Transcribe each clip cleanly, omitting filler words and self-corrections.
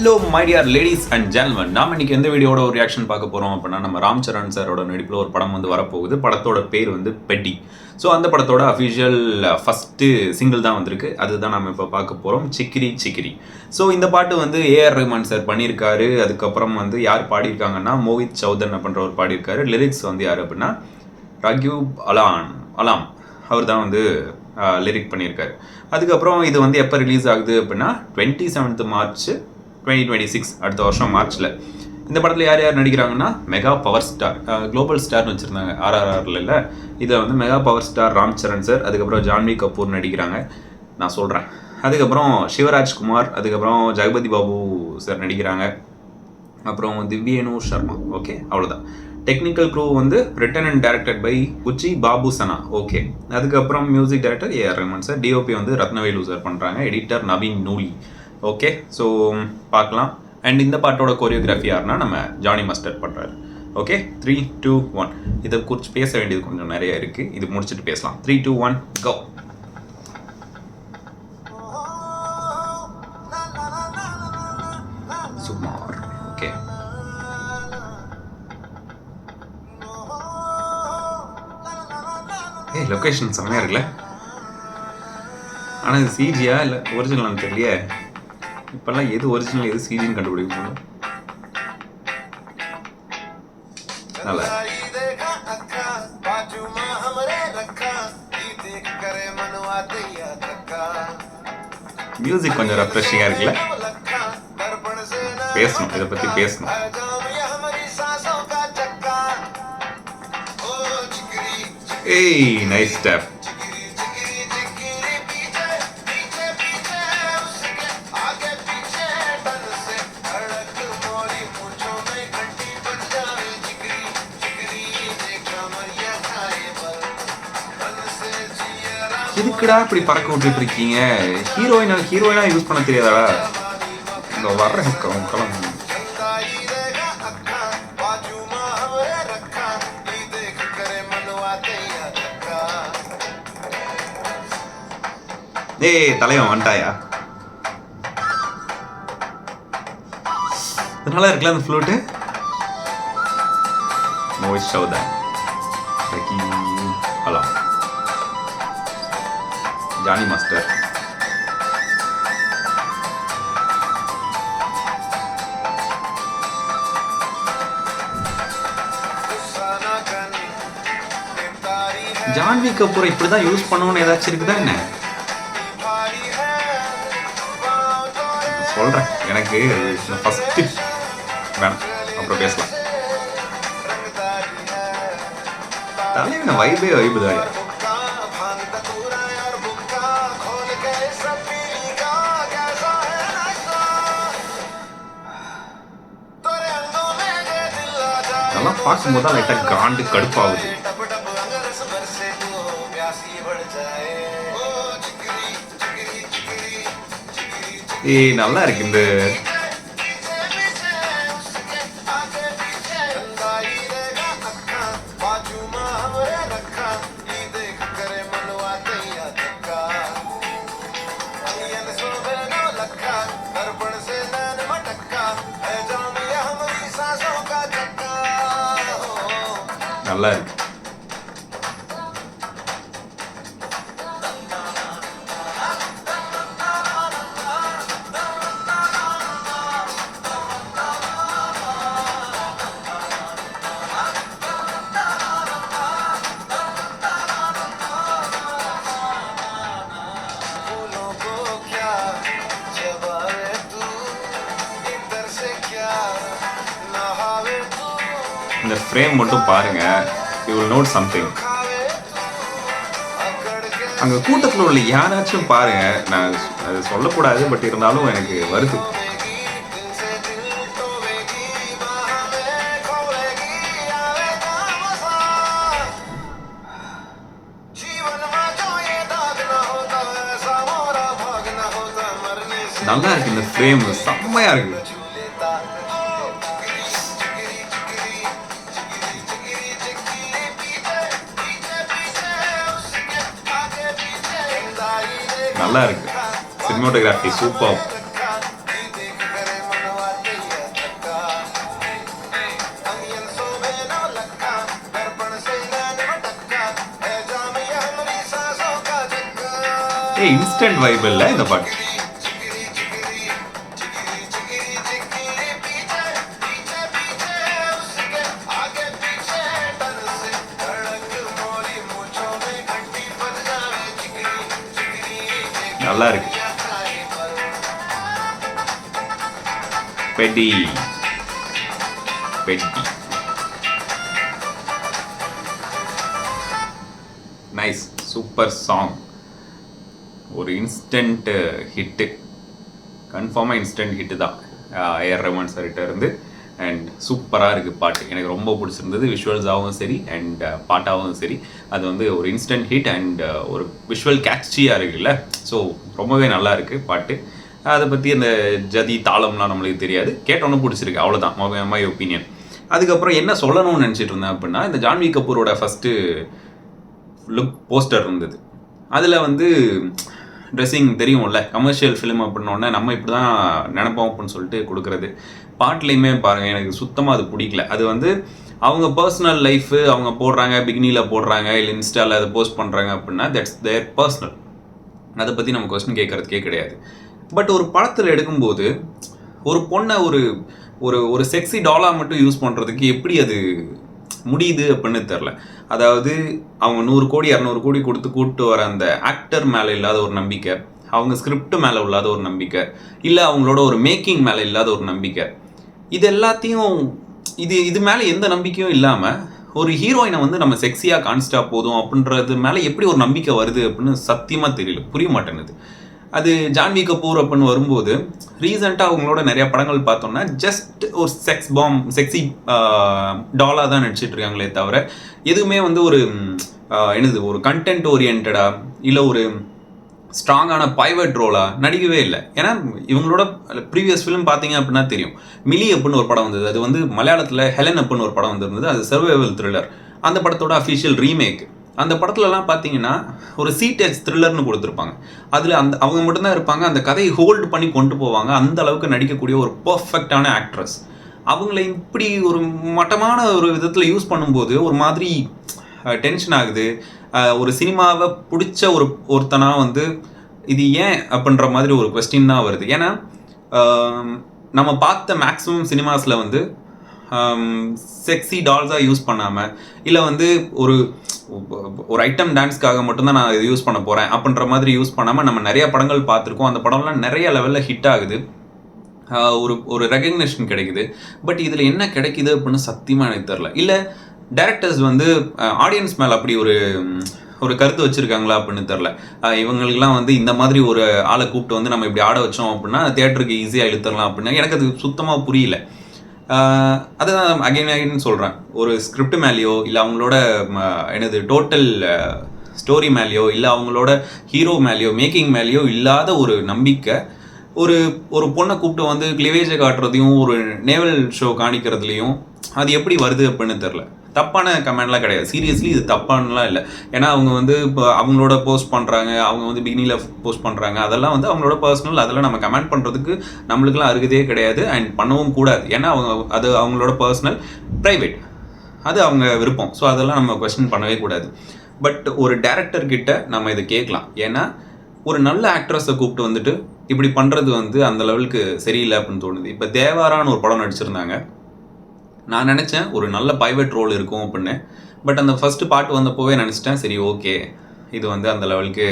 Hello my dear ladies and gentlemen, நாம் இன்னைக்கு எந்த வீடியோட ஒரு ரியாக்ஷன் பார்க்க போகிறோம் அப்படின்னா, நம்ம ராம் சரண் சாரோட நடிப்பில் ஒரு படம் வந்து வரப்போகுது. படத்தோட பேர் வந்து பெட்டி. ஸோ அந்த படத்தோட அஃபிஷியல் ஃபஸ்ட்டு சிங்கிள் தான் வந்திருக்கு. அதுதான் நம்ம இப்போ பார்க்க போகிறோம், சிக்கிரி சிக்கிரி. ஸோ இந்த பாட்டு வந்து ஏஆர் ரஹ்மான் சார் பண்ணியிருக்காரு. அதுக்கப்புறம் வந்து யார் பாடியிருக்காங்கன்னா, மோஹித் சௌதன் அப்படின்றவர் பாடியிருக்காரு. லிரிக்ஸ் வந்து யார் அப்படின்னா ரக்யூப் அலாம் அவர் தான் வந்து லிரிக் பண்ணியிருக்காரு. அதுக்கப்புறம் இது வந்து எப்போ ரிலீஸ் ஆகுது அப்படின்னா 27th March 2026, அடுத்த வருஷம் மார்ச்சில். இந்த படத்தில் யார் யார் நடிக்கிறாங்கன்னா, மெகா பவர் ஸ்டார், குளோபல் ஸ்டார்னு வச்சுருந்தாங்க RRRல இல்லை, இதில் வந்து mega power star Ram Charan sir, அதுக்கப்புறம் ஜான்வி கபூர் நடிக்கிறாங்க, நான் சொல்கிறேன். அதுக்கப்புறம் சிவராஜ்குமார், அதுக்கப்புறம் ஜெகபதி பாபு சார் நடிக்கிறாங்க, அப்புறம் திவ்யேனு சர்மா. ஓகே, அவ்வளோதான். டெக்னிக்கல் க்ரூ வந்து written and directed by Uchi Babu Sana. Okay, அதுக்கப்புறம் music director AR Rahman sir, DOP வந்து ரத்னவேலு சார் பண்ணுறாங்க, editor Naveen Nooli. Okay, so பார்க்கலாம். அண்ட் இந்த பாட்டோட கோரியோகிராஃபி யாருன்னா நம்ம ஜானி மாஸ்டர் பண்ணுறாரு. ஓகே, 3, 2, 1. இதை குறித்து பேச வேண்டியது கொஞ்சம் நிறைய இருக்குது, இது முடிச்சுட்டு பேசலாம். 3, 2, 1 கோ. சுமார். ஓகே, லொக்கேஷன் செம்மையாக இருக்குல்ல. ஆனால் இது சிஜியா இல்லை ஒரிஜினல்னு தெரியலையே. இப்போல்லாம் எது ஒரிஜினல் எது சிஜின்னு கண்டுபிடிக்க முடியும். நல்லா மியூசிக் கொஞ்சம் ரெஃப்ரெஷிங்காக இருக்குல்ல. பேசணும், இதை பற்றி பேசணும். ஏய், நைஸ் ஸ்டெப். எதுக்குடா இப்படி பறக்க விட்டுட்டு இருக்கீங்க? ஹீரோயினா யூஸ் பண்ண தெரியாதாடா? இந்த வர்ற கிளம்பு. ஏய், தலைவன் வந்துட்டாயா? நல்லா இருக்குல்ல அந்த flute. Mohit Chauhan, hello Johnny master. Janhvi கபூரை இப்படிதான் யூஸ் பண்ணணும்னு ஏதாச்சும் இருக்குதா என்ன? சொல்றேன், எனக்கு ஃபர்ஸ்ட் வேணாம், அப்புறம் பேசலாம். தலைவன வைபே வைபுதாயா. அதெல்லாம் பார்க்கும்போது தான் லைட்டாக காண்டு கடுப்பாகுது. ஏய், நல்லா இருக்கு இந்த நல்லா இருக்கு. இந்த ஃப்ரேம் மட்டும் பாருங்க, யூ வில் நோட் சம்திங். அங்கே கூட்டத்தில் உள்ள யாராச்சும் பாருங்க, நான் அது சொல்லக்கூடாது, பட் இருந்தாலும் எனக்கு வருது. நல்லா இருக்கு இந்த ஃப்ரேம், செம்மையா இருக்கு. நல்லா இருக்கு. Cinematography super. இன்ஸ்டன்ட் வைப் இல்லை இந்த பாட்டு. நல்லா இருக்கு. பெட்டி நைஸ், சூப்பர் சாங். ஒரு இன்ஸ்டன்ட் ஹிட்டு, கன்ஃபார்மாக இன்ஸ்டன்ட் ஹிட்டு தான் ஏஆர் ரஹ்மான் சார்கிட்ட இருந்து. அண்ட் சூப்பராக இருக்குது பாட்டு, எனக்கு ரொம்ப பிடிச்சிருந்தது. விஷுவல்ஸாகவும் சரி அண்ட் பாட்டாகவும் சரி, அது வந்து ஒரு இன்ஸ்டன்ட் ஹிட் அண்ட் ஒரு விஷுவல் கேட்சியாக இருக்குல்ல. ஸோ ரொம்பவே நல்லா இருக்குது பாட்டு. அதை பற்றி அந்த ஜதி தாளம்லாம் நம்மளுக்கு தெரியாது, கேட்டோன்னு பிடிச்சிருக்கு, அவ்வளோதான் மை ஒப்பீனியன். அதுக்கப்புறம் என்ன சொல்லணும்னு நினச்சிட்டு இருந்தேன் அப்படின்னா, இந்த ஜான்வி கபூரோட ஃபஸ்ட்டு லுக் போஸ்டர் இருந்தது. அதில் வந்து ட்ரெஸ்ஸிங் தெரியும்ல, கமர்ஷியல் ஃபிலிம் அப்படின்னோடனே நம்ம இப்படி தான் நினைப்போம் அப்படின்னு சொல்லிட்டு கொடுக்குறது. பாட்டுலையுமே பாருங்கள், எனக்கு சுத்தமாக அது பிடிக்கல. அது வந்து அவங்க பர்சனல் லைஃபு அவங்க போடுறாங்க, பிகினியில் போடுறாங்க, இல்லை இன்ஸ்டாவில் அதை போஸ்ட் பண்ணுறாங்க அப்படின்னா தட்ஸ் தேர் பர்சனல். அதை பற்றி நம்ம கொஸ்டின் கேட்குறதுக்கே கிடையாது. பட் ஒரு படத்தில் எடுக்கும்போது ஒரு பொண்ணை ஒரு ஒரு ஒரு செக்ஸி டாலாக மட்டும் யூஸ் பண்ணுறதுக்கு எப்படி அது முடியுது அப்படின்னு தெரில. அதாவது அவங்க 100 கோடி 200 கோடி கொடுத்து கூப்பிட்டு வர அந்த ஆக்டர் மேலே இல்லாத ஒரு நம்பிக்கை, அவங்க ஸ்கிரிப்ட் மேலே இல்லாத ஒரு நம்பிக்கை, இல்லை அவங்களோட ஒரு மேக்கிங் மேலே இல்லாத ஒரு நம்பிக்கை, இது எல்லாத்தையும் இது மேலே எந்த நம்பிக்கையும் இல்லாமல் ஒரு ஹீரோயினை வந்து நம்ம செக்ஸியாக கான்ஸ்டா போதும் அப்படின்றது மேலே எப்படி ஒரு நம்பிக்கை வருது அப்படின்னு சத்தியமாக தெரியல, புரிய மாட்டேங்குது. அது ஜான்வி கபூர் அப்படின்னு வரும்போது ரீசெண்டாக அவங்களோட நிறைய படங்கள் பார்த்தோம்னா ஜஸ்ட் ஒரு செக்ஸி டாலாக தான் நடிச்சிட்டு இருக்காங்களே தவிர எதுவுமே வந்து ஒரு ஒரு கண்டென்ட் ஓரியன்டா இல்லை ஒரு ஸ்ட்ராங்கான பைவட் ரோலாக நடிக்கவே இல்லை. ஏன்னா இவங்களோட ப்ரீவியஸ் ஃபிலிம் பார்த்தீங்க அப்படின்னா தெரியும், மிலி அப்படின்னு ஒரு படம் வந்தது. அது வந்து மலையாளத்தில் ஹெலன் அப்படின்னு ஒரு படம் வந்திருந்தது, அது சர்வைவல் த்ரில்லர். அந்த படத்தோட அஃபிஷியல் ரீமேக். அந்த படத்துலலாம் பார்த்தீங்கன்னா ஒரு சீட்டேஜ் த்ரில்லர்னு கொடுத்துருப்பாங்க. அதில் அவங்க மட்டும்தான் இருப்பாங்க, அந்த கதையை ஹோல்டு பண்ணி கொண்டு போவாங்க. அந்த அளவுக்கு நடிக்கக்கூடிய ஒரு பர்ஃபெக்டான ஆக்ட்ரஸ். அவங்கள இப்படி ஒரு மட்டமான ஒரு விதத்தில் யூஸ் பண்ணும்போது ஒரு மாதிரி டென்ஷன் ஆகுது. ஒரு சினிமாவை பிடிச்ச ஒருத்தனாக வந்து இது ஏன் அப்படின்ற மாதிரி ஒரு கொஸ்டின் தான் வருது. ஏன்னா நம்ம பார்த்த மேக்ஸிமம் சினிமாஸில் வந்து செக்ஸி டால்ஸாக யூஸ் பண்ணாமல், இல்லை வந்து ஒரு ஐட்டம் டான்ஸ்க்காக மட்டும்தான் நான் இது யூஸ் பண்ண போகிறேன் அப்படின்ற மாதிரி யூஸ் பண்ணாமல் நம்ம நிறைய படங்கள் பார்த்துருக்கோம். அந்த படம்லாம் நிறைய லெவலில் ஹிட் ஆகுது, ஒரு ரெகக்னேஷன் கிடைக்குது. பட் இதில் என்ன கிடைக்குது அப்படின்னு சத்தியமாக எனக்கு தெரில. இல்லை டைரக்டர்ஸ் வந்து ஆடியன்ஸ் மேலே அப்படி ஒரு கருத்து வச்சுருக்காங்களா அப்படின்னு தெரில. இவங்களுக்குலாம் வந்து இந்த மாதிரி ஒரு ஆளை கூப்பிட்டு வந்து நம்ம இப்படி ஆட வச்சோம் அப்படின்னா தியேட்டருக்கு ஈஸியாக இழுத்துடலாம் அப்படின்னா எனக்கு அது சுத்தமாக புரியல. அதுதான் அகைன் சொல்கிறேன், ஒரு ஸ்கிரிப்ட் மேலேயோ இல்லை அவங்களோட டோட்டல் ஸ்டோரி மேலேயோ இல்லை அவங்களோட ஹீரோ மேலேயோ மேக்கிங் மேலேயோ இல்லாத ஒரு நம்பிக்கை ஒரு பொண்ணை கூப்பிட்டு வந்து கிளிவேஜை காட்டுறதையும் ஒரு நேவல் ஷோ காணிக்கிறதுலையும் அது எப்படி வருது அப்படின்னு தெரில. தப்பான கமெண்ட்லாம் கிடையாது, சீரியஸ்லி இது தப்பானலாம் இல்லை. ஏன்னா அவங்க வந்து இப்போ அவங்களோட போஸ்ட் பண்ணுறாங்க, அவங்க வந்து பிகினியில் போஸ்ட் பண்ணுறாங்க, அதெல்லாம் வந்து அவங்களோட பர்சனல், அதெல்லாம் நம்ம கமெண்ட் பண்ணுறதுக்கு நம்மளுக்குலாம் அருகதே கிடையாது அண்ட் பண்ணவும் கூடாது. ஏன்னா அது அவங்களோட பர்சனல் ப்ரைவேட், அது அவங்க விருப்பம். ஸோ அதெல்லாம் நம்ம கொஸ்டின் பண்ணவே கூடாது. பட் ஒரு டேரக்டர்கிட்ட நம்ம இதை கேட்கலாம். ஏன்னா ஒரு நல்ல ஆக்ட்ரஸை கூப்பிட்டு வந்துட்டு இப்படி பண்ணுறது வந்து அந்த லெவலுக்கு சரியில்லை அப்படின்னு தோணுது. இப்போ தேவாரான்னு ஒரு படம் நடிச்சிருந்தாங்க, நான் நினச்சேன் ஒரு நல்ல பைவட் ரோல் இருக்கும் அப்படின்னு. பட் அந்த ஃபஸ்ட்டு பாட்டு வந்தப்போவே நினச்சிட்டேன் சரி ஓகே இது வந்து அந்த லெவலுக்கு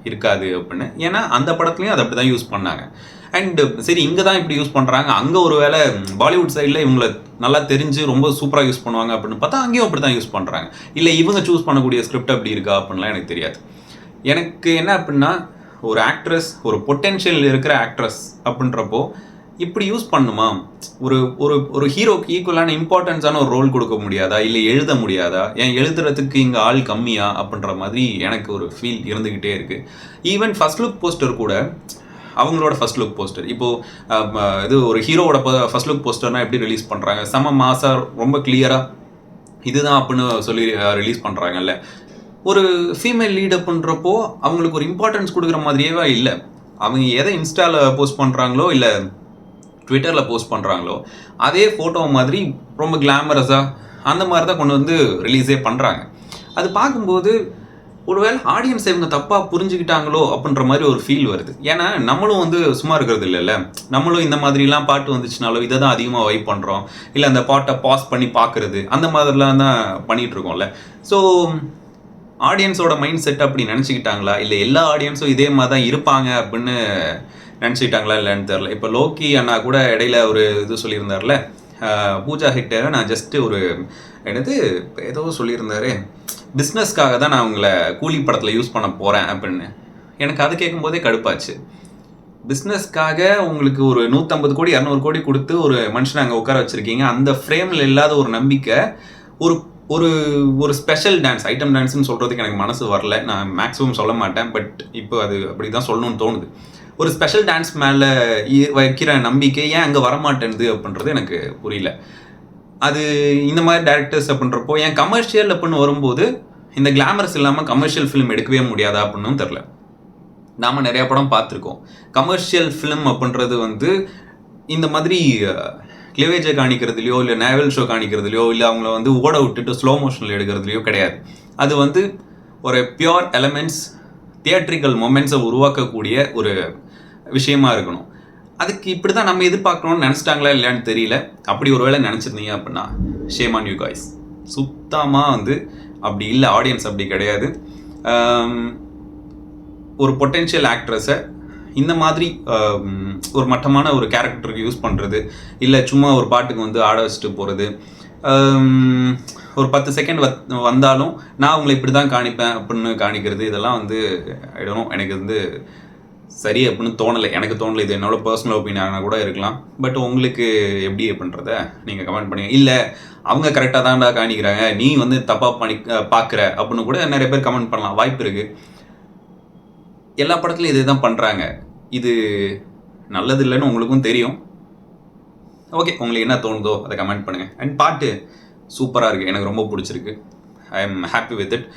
இருக்காது அப்படின்னு. ஏன்னா அந்த படத்துலையும் அதை அப்படி தான் யூஸ் பண்ணாங்க. அண்டு சரி இங்கே தான் இப்படி யூஸ் பண்ணுறாங்க, அங்கே ஒரு வேளை பாலிவுட் சைடில் இவங்களை நல்லா தெரிஞ்சு ரொம்ப சூப்பராக யூஸ் பண்ணுவாங்க அப்படின்னு பார்த்தா அங்கேயும் அப்படி தான் யூஸ் பண்ணுறாங்க. இல்லை இவங்க சூஸ் பண்ணக்கூடிய ஸ்கிரிப்ட் அப்படி இருக்கா அப்படின்லாம் எனக்கு தெரியாது. எனக்கு என்ன அப்படின்னா ஒரு ஆக்ட்ரஸ், ஒரு பொட்டென்ஷியல் இருக்கிற ஆக்ட்ரஸ் அப்படின்றப்போ இப்படி யூஸ் பண்ணுமா? ஒரு ஹீரோக்கு ஈக்குவலான இம்பார்ட்டன்ஸான ஒரு ரோல் கொடுக்க முடியாதா? இல்லை எழுத முடியாதா? ஏன் எழுதுறதுக்கு இங்கே ஆள் கம்மியா அப்படின்ற மாதிரி எனக்கு ஒரு ஃபீல் இருந்துக்கிட்டே இருக்குது. ஈவன் ஃபர்ஸ்ட் லுக் போஸ்டர் கூட, அவங்களோட ஃபர்ஸ்ட் லுக் போஸ்டர் இப்போது இது ஒரு ஹீரோவோட ஃபர்ஸ்ட் லுக் போஸ்டர்னால் எப்படி ரிலீஸ் பண்ணுறாங்க, செம மாசாக ரொம்ப கிளியராக இதுதான் அப்படின்னு சொல்லி ரிலீஸ் பண்ணுறாங்கல்ல. ஒரு ஃபீமேல் லீட் அப்படின்றப்போ அவங்களுக்கு ஒரு இம்பார்ட்டன்ஸ் கொடுக்குற மாதிரியே இல்லை. அவங்க எதை இன்ஸ்டாவில் போஸ்ட் பண்ணுறாங்களோ இல்லை ட்விட்டரில் போஸ்ட் பண்ணுறாங்களோ அதே ஃபோட்டோ மாதிரி ரொம்ப கிளாமரஸாக அந்த மாதிரி தான் கொண்டு வந்து ரிலீஸே பண்ணுறாங்க. அது பார்க்கும்போது ஒருவேளை ஆடியன்ஸ் இவங்க தப்பாக புரிஞ்சுக்கிட்டாங்களோ அப்படின்ற மாதிரி ஒரு ஃபீல் வருது. ஏன்னா நம்மளும் வந்து சும்மா இருக்கிறது இல்லைல்ல, நம்மளும் இந்த மாதிரிலாம் பாட்டு வந்துச்சுனாலும் இதை தான் அதிகமாக வைப் பண்ணுறோம், இல்லை அந்த பாட்டை பாஸ் பண்ணி பார்க்குறது அந்த மாதிரிலாம் தான் பண்ணிகிட்டு இருக்கோம்ல. ஸோ ஆடியன்ஸோட மைண்ட் செட் அப்படி நினச்சிக்கிட்டாங்களா, இல்லை எல்லா ஆடியன்ஸும் இதே மாதிரி தான் இருப்பாங்க அப்படின்னு நினச்சிக்கிட்டாங்களா இல்லைன்னு தெரில. இப்போ லோக்கி அண்ணா கூட இடையில ஒரு இது சொல்லியிருந்தார்ல, பூஜா ஹிட்டை நான் ஜஸ்ட்டு ஒரு என்னது ஏதோ சொல்லியிருந்தாரு, பிஸ்னஸ்க்காக தான் நான் உங்களை கூலி படத்தில் யூஸ் பண்ண போகிறேன் அப்படின்னு. எனக்கு அது கேட்கும்போதே கடுப்பாச்சு. பிஸ்னஸ்க்காக உங்களுக்கு ஒரு 150 கோடி 200 கோடி கொடுத்து ஒரு மனுஷனை அங்கே உட்கார வச்சுருக்கீங்க, அந்த ஃப்ரேமில் இல்லாத ஒரு நம்பிக்கை, ஒரு ஒரு ஒரு ஸ்பெஷல் டான்ஸ், ஐட்டம் டான்ஸ்னு சொல்கிறதுக்கு எனக்கு மனசு வரல, நான் மேக்ஸிமம் சொல்ல மாட்டேன், பட் இப்போ அது அப்படி தான் சொல்லணும்னு தோணுது. ஒரு ஸ்பெஷல் டான்ஸ் மேலே வைக்கிற நம்பிக்கை ஏன் அங்கே வரமாட்டேன்து அப்படின்றது எனக்கு புரியல. அது இந்த மாதிரி டேரக்டர்ஸ் அப்படின்றப்போ ஏன் கமர்ஷியல் அப்படின்னு வரும்போது இந்த கிளாமர்ஸ் இல்லாமல் கமர்ஷியல் ஃபிலிம் எடுக்கவே முடியாதா அப்படின்னு தெரில. நாம் நிறையா படம் பார்த்துருக்கோம். கமர்ஷியல் ஃபிலிம் அப்படின்றது வந்து இந்த மாதிரி கிளிவேஜை காணிக்கிறதுலையோ இல்லை நேவல் ஷோ காணிக்கிறதுலையோ இல்லை அவங்கள வந்து ஓட விட்டுட்டு ஸ்லோ மோஷனில் எடுக்கிறதுலையோ கிடையாது. அது வந்து ஒரு பியோர் எலமெண்ட்ஸ், தியேட்ரிக்கல் மொமெண்ட்ஸை உருவாக்கக்கூடிய ஒரு விஷயமா இருக்கணும். அதுக்கு இப்படி தான் நம்ம எதிர்பார்க்கணும்னு நினச்சிட்டாங்களா இல்லையான்னு தெரியல. அப்படி ஒரு வேளை நினச்சிருந்தீங்க அப்படின்னா ஷேம் ஆன் யூ காய்ஸ். சுத்தமாக வந்து அப்படி இல்லை, ஆடியன்ஸ் அப்படி கிடையாது. ஒரு பொட்டென்ஷியல் ஆக்ட்ரஸை இந்த மாதிரி ஒரு மட்டமான ஒரு கேரக்டருக்கு யூஸ் பண்ணுறது, இல்லை சும்மா ஒரு பாட்டுக்கு வந்து ஆட வச்சுட்டு போகிறது, ஒரு 10 செகண்ட் வந்தாலும் நான் உங்களை இப்படி தான் காணிப்பேன் அப்படின்னு காணிக்கிறது, இதெல்லாம் வந்து எனக்கு வந்து சரி அப்படின்னு தோணலை. எனக்கு தோணலை. இது என்னோட பர்சனல் ஒப்பீனியனாக கூட இருக்கலாம். பட் உங்களுக்கு எப்படி அப்படின்றத நீங்கள் கமெண்ட் பண்ணுங்கள். இல்லை அவங்க கரெக்டாக தான்டா காணிக்கிறாங்க, நீ வந்து தப்பாக பார்க்குற அப்படின்னு கூட நிறைய பேர் கமெண்ட் பண்ணலாம், வாய்ப்பு இருக்குது. எல்லா படத்துலையும் இதே தான் பண்ணுறாங்க. இது நல்லது இல்லைன்னு உங்களுக்கும் தெரியும். ஓகே, உங்களுக்கு என்ன தோணுதோ அதை கமெண்ட் பண்ணுங்கள். அண்ட் பாட்டு சூப்பராக இருக்குது, எனக்கு ரொம்ப பிடிச்சிருக்கு. I am happy with it.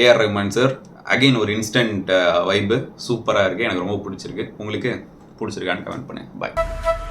AR Rahman sir again ஒரு இன்ஸ்டன்ட் வைப்பு, சூப்பராக இருக்குது, எனக்கு ரொம்ப பிடிச்சிருக்கு. உங்களுக்கு பிடிச்சிருக்கான்னு கமெண்ட் பண்ணுங்கள். பாய்.